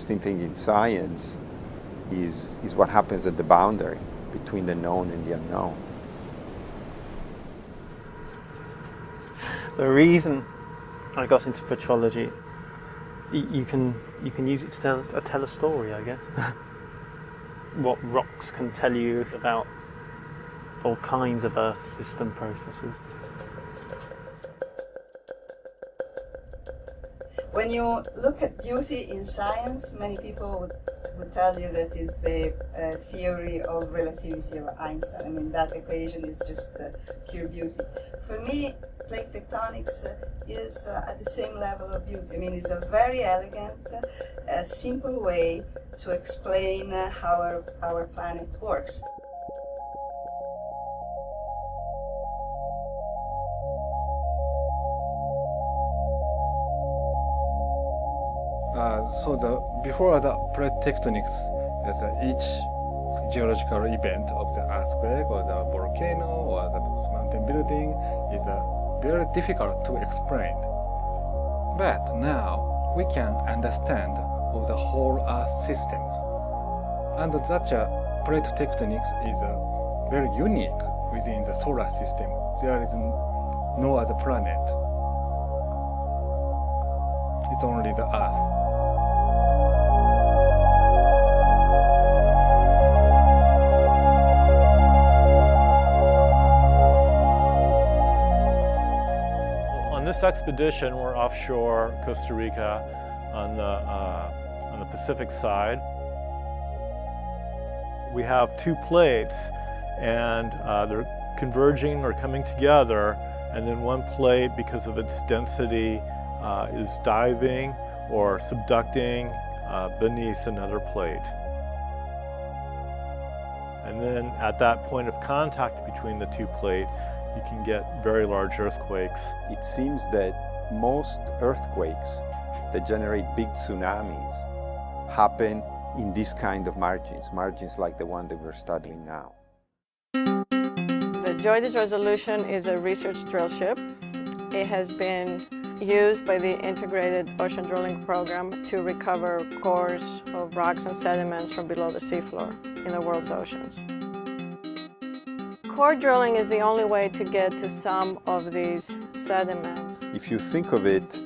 interesting thing in science is what happens at the boundary between the known and the unknown. The reason I got into petrology, you can use it to tell a story, I guess. What rocks can tell you about all kinds of Earth system processes. When you look at beauty in science, many people would tell you that is the theory of relativity of Einstein. I mean, that equation is just pure beauty. For me, plate tectonics is at the same level of beauty. I mean, it's a very elegant, simple way to explain how our planet works. Before the plate tectonics, each geological event of the earthquake or the volcano or the mountain building is very difficult to explain. But now we can understand of the whole Earth systems, and such plate tectonics is very unique within the solar system. There is no other planet. It's only the Earth. On this expedition, we're offshore Costa Rica on the Pacific side. We have two plates, and they're converging or coming together, and then one plate, because of its density, is diving or subducting beneath another plate. And then at that point of contact between the two plates, you can get very large earthquakes. It seems that most earthquakes that generate big tsunamis happen in this kind of margins like the one that we're studying now. The JOIDES Resolution is a research drill ship. It has been used by the Integrated Ocean Drilling Program to recover cores of rocks and sediments from below the seafloor in the world's oceans. Core drilling is the only way to get to some of these sediments. If you think of it,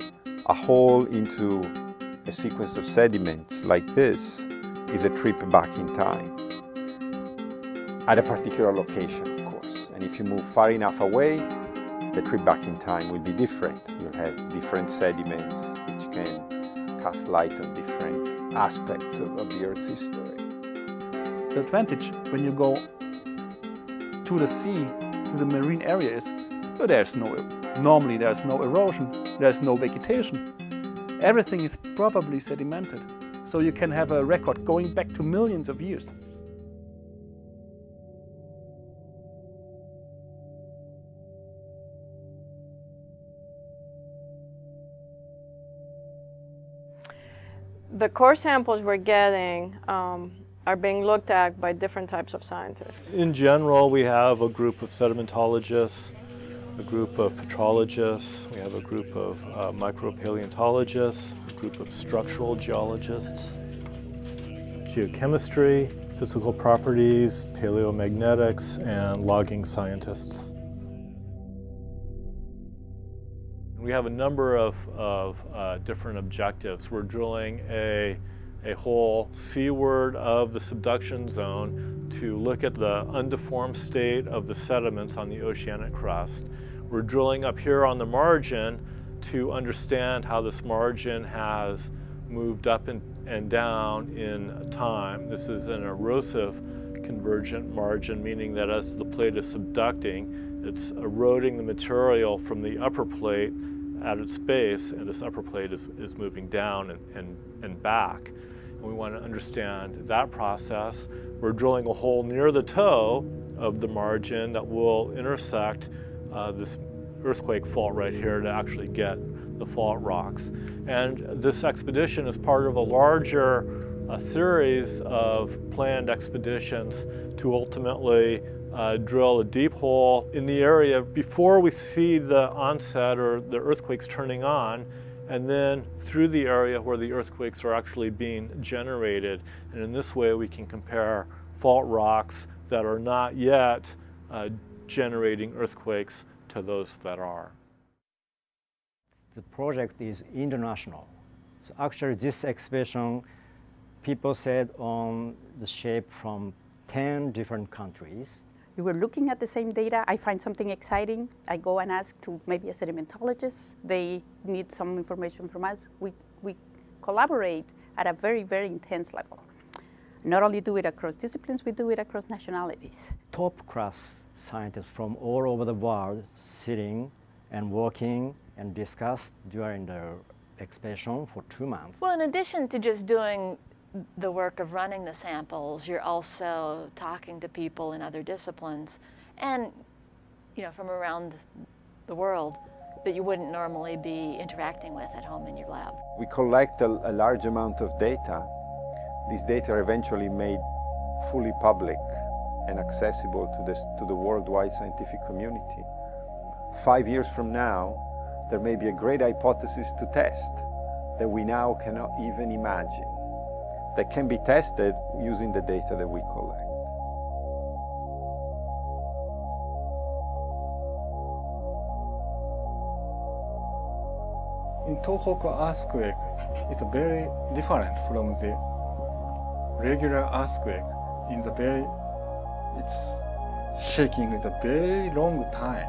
a hole into a sequence of sediments like this is a trip back in time at a particular location, of course. And if you move far enough away, the trip back in time will be different. You'll have different sediments which can cast light on different aspects of the Earth's history. The advantage when you go to the sea, to the marine area is, normally there's no erosion, there's no vegetation. Everything is properly sedimented, so you can have a record going back to millions of years. The core samples we're getting are being looked at by different types of scientists. In general, we have a group of sedimentologists, a group of petrologists, we have a group of micropaleontologists, a group of structural geologists, geochemistry, physical properties, paleomagnetics, and logging scientists. We have a number of different objectives. We're drilling a hole seaward of the subduction zone to look at the undeformed state of the sediments on the oceanic crust. We're drilling up here on the margin to understand how this margin has moved up and down in time. This is an erosive convergent margin, meaning that as the plate is subducting, it's eroding the material from the upper plate at its base, and this upper plate is moving down and back. And we want to understand that process. We're drilling a hole near the toe of the margin that will intersect this earthquake fault right here to actually get the fault rocks. And this expedition is part of a larger series of planned expeditions to ultimately drill a deep hole in the area before we see the onset or the earthquakes turning on, and then through the area where the earthquakes are actually being generated. And in this way we can compare fault rocks that are not yet generating earthquakes to those that are. The project is international. So actually this exhibition, people said on the shape from 10 different countries. We were looking at the same data. I find something exciting. I go and ask to maybe a sedimentologist. They need some information from us. We collaborate at a very, very intense level. Not only do it across disciplines, we do it across nationalities. Top class scientists from all over the world sitting and working and discussed during the exhibition for 2 months. Well, in addition to just doing the work of running the samples, you're also talking to people in other disciplines and, you know, from around the world that you wouldn't normally be interacting with at home in your lab. We collect a large amount of data. These data are eventually made fully public and accessible to the worldwide scientific community. 5 years from now, there may be a great hypothesis to test that we now cannot even imagine, that can be tested using the data that we collect. In Tohoku earthquake, it's very different from the regular earthquake. It's shaking is a very long time.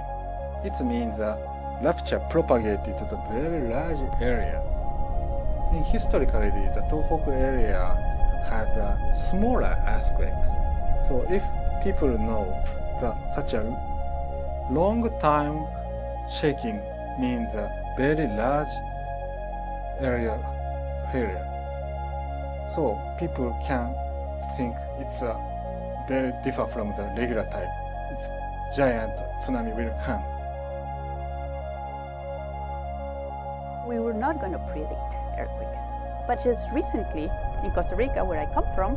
It means that rupture propagated to the very large areas. And historically, the Tohoku area has smaller earthquakes. So if people know that such a long time shaking means a very large area failure, so people can think it's very different from the regular type. It's giant tsunami will come. We were not going to predict earthquakes. But just recently, in Costa Rica, where I come from,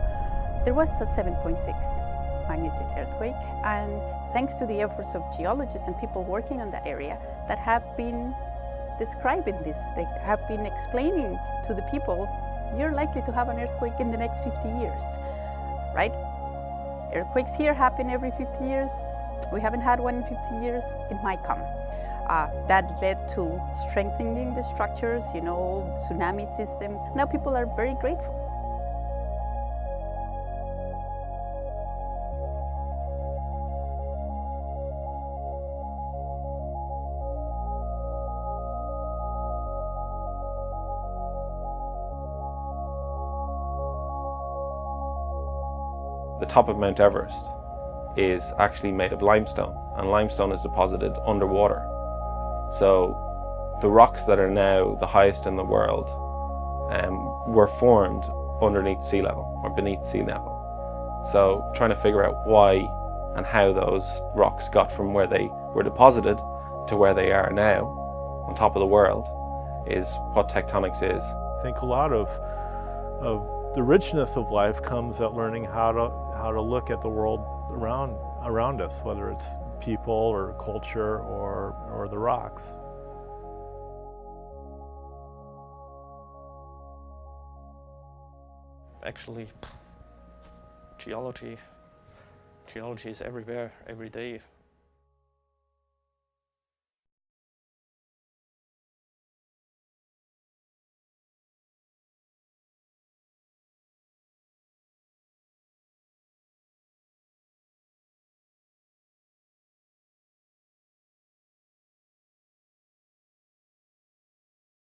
there was a 7.6 magnitude earthquake. And thanks to the efforts of geologists and people working on that area that have been describing this, they have been explaining to the people, you're likely to have an earthquake in the next 50 years, right? Earthquakes here happen every 50 years. We haven't had one in 50 years. It might come. That led to strengthening the structures, you know, tsunami systems. Now people are very grateful. The top of Mount Everest is actually made of limestone, and limestone is deposited underwater. So the rocks that are now the highest in the world were formed underneath sea level or beneath sea level. So trying to figure out why and how those rocks got from where they were deposited to where they are now on top of the world is what tectonics is. I think a lot of the richness of life comes at learning how to look at the world around us, whether it's people or culture or the rocks. Actually, geology is everywhere, every day.